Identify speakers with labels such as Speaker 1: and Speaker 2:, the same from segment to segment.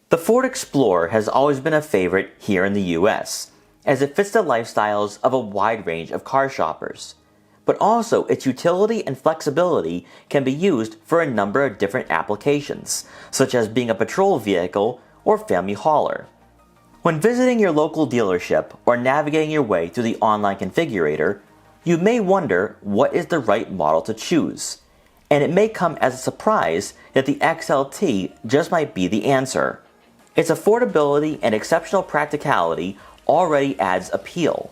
Speaker 1: The Ford Explorer has always been a favorite here in the US, as it fits the lifestyles of a wide range of car shoppers. But also, its utility and flexibility can be used for a number of different applications, such as being a patrol vehicle or family hauler. When visiting your local dealership or navigating your way through the online configurator, you may wonder what is the right model to choose, and it may come as a surprise that the XLT just might be the answer. Its affordability and exceptional practicality already adds appeal,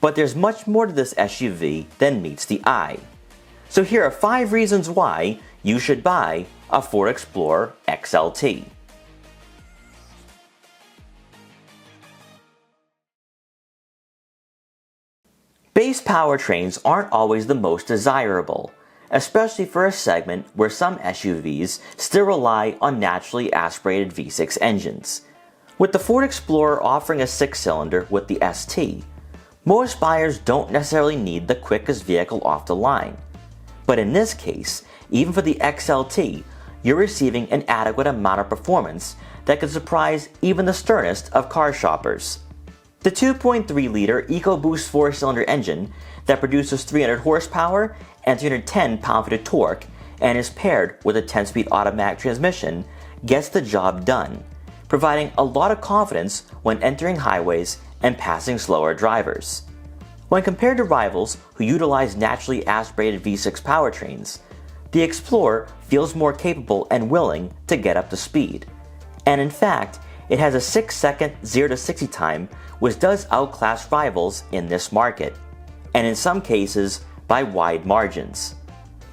Speaker 1: but there's much more to this SUV than meets the eye. So here are 5 reasons why you should buy a Ford Explorer XLT. Base powertrains aren't always the most desirable, especially for a segment where some SUVs still rely on naturally aspirated V6 engines. With the Ford Explorer offering a 6-cylinder with the ST, most buyers don't necessarily need the quickest vehicle off the line. But in this case, even for the XLT, you're receiving an adequate amount of performance that could surprise even the sternest of car shoppers. The 2.3-liter EcoBoost 4-cylinder engine that produces 300 horsepower and 310 pound-feet of torque and is paired with a 10-speed automatic transmission gets the job done, providing a lot of confidence when entering highways and passing slower drivers. When compared to rivals who utilize naturally aspirated V6 powertrains, the Explorer feels more capable and willing to get up to speed. And in fact, it has a 6-second 0 to 60 time, which does outclass rivals in this market, and in some cases by wide margins.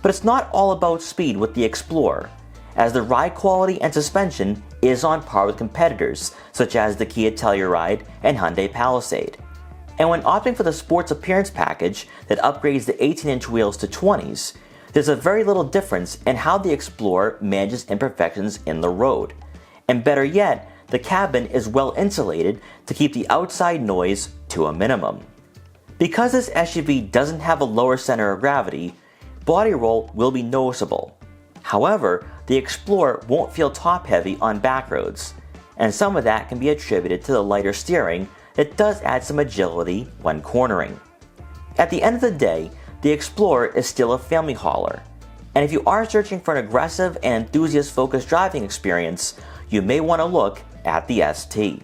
Speaker 1: But it's not all about speed with the Explorer, as the ride quality and suspension is on par with competitors such as the Kia Telluride and Hyundai Palisade. And when opting for the Sports Appearance package that upgrades the 18-inch wheels to 20s, there's a very little difference in how the Explorer manages imperfections in the road. And better yet, the cabin is well insulated to keep the outside noise to a minimum. Because this SUV doesn't have a lower center of gravity, body roll will be noticeable. However, the Explorer won't feel top-heavy on back roads, and some of that can be attributed to the lighter steering that does add some agility when cornering. At the end of the day, the Explorer is still a family hauler, and if you are searching for an aggressive and enthusiast-focused driving experience, you may want to look at the ST.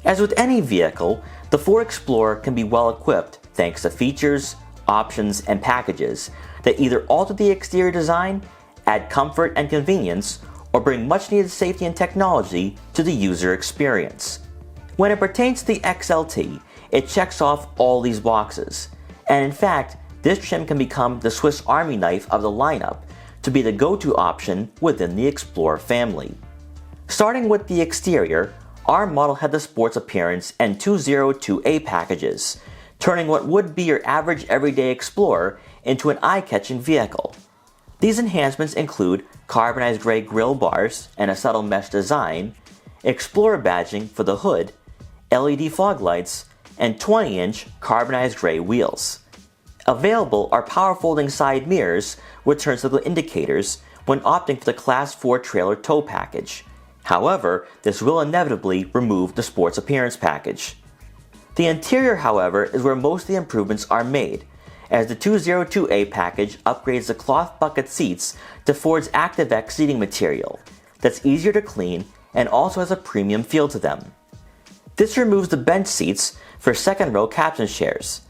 Speaker 1: As with any vehicle, the Ford Explorer can be well equipped thanks to features, options, and packages that either alter the exterior design, add comfort and convenience, or bring much needed safety and technology to the user experience. When it pertains to the XLT, it checks off all these boxes, and in fact, this trim can become the Swiss Army knife of the lineup to be the go-to option within the Explorer family. Starting with the exterior, our model had the Sports Appearance and 202A packages, turning what would be your average everyday Explorer into an eye-catching vehicle. These enhancements include carbonized gray grille bars and a subtle mesh design, Explorer badging for the hood, LED fog lights, and 20-inch carbonized gray wheels. Available are power folding side mirrors with turn signal indicators when opting for the Class 4 trailer tow package. However, this will inevitably remove the Sports Appearance package. The interior, however, is where most of the improvements are made, as the 202A package upgrades the cloth bucket seats to Ford's ActiveX seating material that's easier to clean and also has a premium feel to them. This removes the bench seats for second-row captain chairs,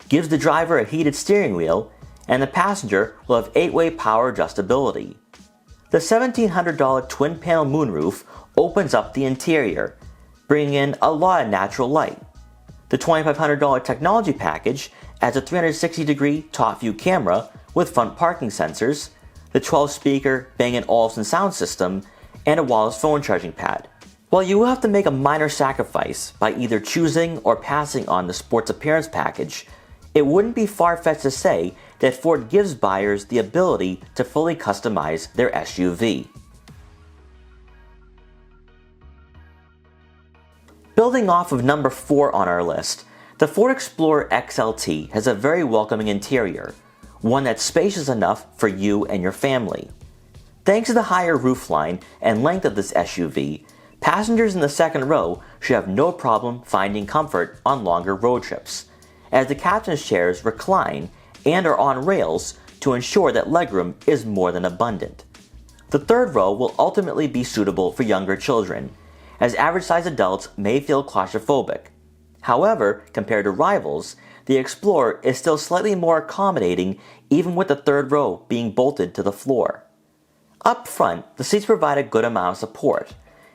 Speaker 1: gives the driver a heated steering wheel, and the passenger will have 8-way power adjustability. The $1,700 twin-panel moonroof opens up the interior, bringing in a lot of natural light. The $2,500 technology package adds a 360-degree top-view camera with front parking sensors, the 12-speaker Bang & Olufsen sound system, and a wireless phone charging pad. While you will have to make a minor sacrifice by either choosing or passing on the Sports Appearance package, it wouldn't be far-fetched to say that Ford gives buyers the ability to fully customize their SUV. Building off of number 4 on our list, the Ford Explorer XLT has a very welcoming interior, one that's spacious enough for you and your family. Thanks to the higher roofline and length of this SUV, passengers in the second row should have no problem finding comfort on longer road trips, as the captain's chairs recline and are on rails to ensure that legroom is more than abundant. The third row will ultimately be suitable for younger children, as average-sized adults may feel claustrophobic. However, compared to rivals, the Explorer is still slightly more accommodating even with the third row being bolted to the floor. Up front, the seats provide a good amount of support,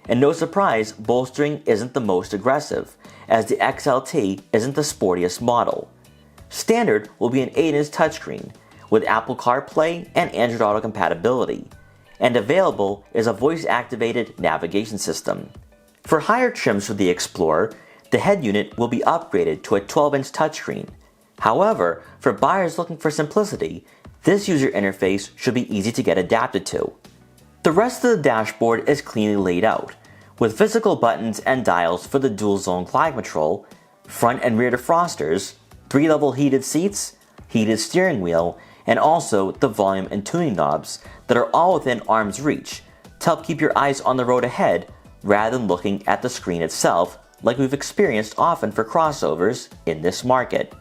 Speaker 1: and no surprise, bolstering isn't the most aggressive, as the XLT isn't the sportiest model. Standard will be an 8-inch touchscreen, with Apple CarPlay and Android Auto compatibility, and available is a voice-activated navigation system. For higher trims for the Explorer, the head unit will be upgraded to a 12-inch touchscreen. However, for buyers looking for simplicity, this user interface should be easy to get adapted to. The rest of the dashboard is cleanly laid out, with physical buttons and dials for the dual-zone climate control, front and rear defrosters, 3-level heated seats, heated steering wheel, and also the volume and tuning knobs that are all within arm's reach to help keep your eyes on the road ahead rather than looking at the screen itself like we've experienced often for crossovers in this market.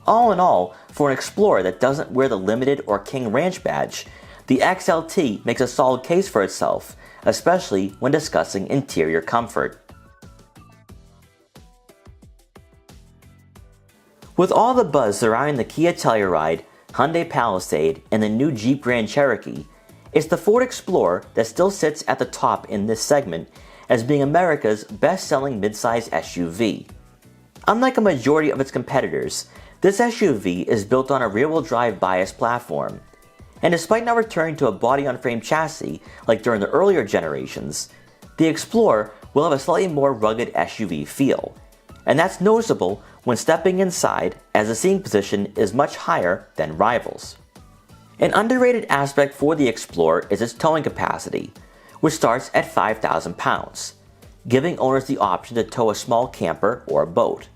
Speaker 1: All in all, for an Explorer that doesn't wear the Limited or King Ranch badge, the XLT makes a solid case for itself, especially when discussing interior comfort. With all the buzz surrounding the Kia Telluride, Hyundai Palisade, and the new Jeep Grand Cherokee, it's the Ford Explorer that still sits at the top in this segment as being America's best-selling midsize SUV. Unlike a majority of its competitors, this SUV is built on a rear-wheel drive bias platform, and despite not returning to a body-on-frame chassis like during the earlier generations, the Explorer will have a slightly more rugged SUV feel, and that's noticeable when stepping inside as the seating position is much higher than rivals. An underrated aspect for the Explorer is its towing capacity, which starts at 5,000 pounds, giving owners the option to tow a small camper or a boat.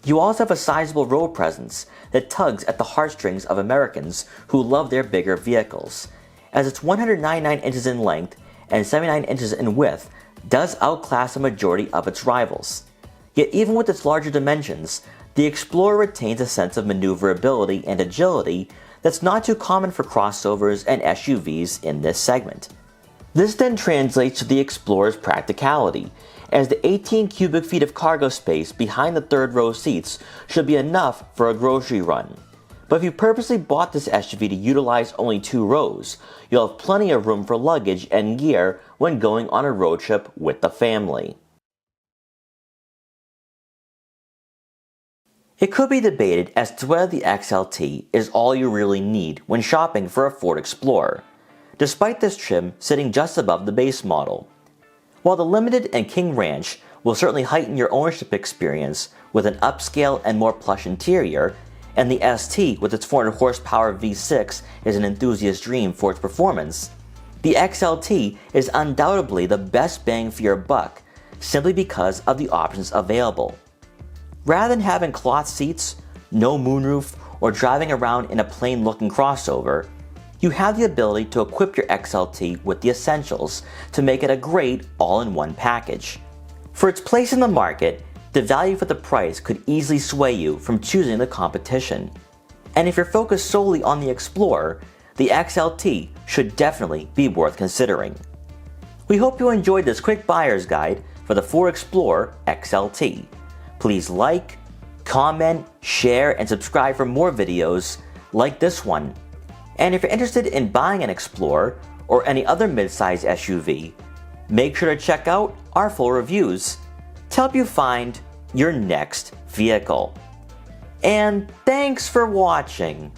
Speaker 1: You also have a sizable road presence that tugs at the heartstrings of Americans who love their bigger vehicles, as its 199 inches in length and 79 inches in width does outclass a majority of its rivals. Yet even with its larger dimensions, the Explorer retains a sense of maneuverability and agility that's not too common for crossovers and SUVs in this segment. This then translates to the Explorer's practicality, as the 18 cubic feet of cargo space behind the third row seats should be enough for a grocery run. But if you purposely bought this SUV to utilize only 2 rows, you'll have plenty of room for luggage and gear when going on a road trip with the family. It could be debated as to whether the XLT is all you really need when shopping for a Ford Explorer, despite this trim sitting just above the base model. While the Limited and King Ranch will certainly heighten your ownership experience with an upscale and more plush interior, and the ST with its 400 horsepower V6 is an enthusiast's dream for its performance, the XLT is undoubtedly the best bang for your buck simply because of the options available. Rather than having cloth seats, no moonroof, or driving around in a plain-looking crossover, you have the ability to equip your XLT with the essentials to make it a great all-in-one package. For its place in the market, the value for the price could easily sway you from choosing the competition. And if you're focused solely on the Explorer, the XLT should definitely be worth considering. We hope you enjoyed this quick buyer's guide for the Ford Explorer XLT. Please like, comment, share, and subscribe for more videos like this one. And if you're interested in buying an Explorer or any other midsize SUV, make sure to check out our full reviews to help you find your next vehicle. And thanks for watching.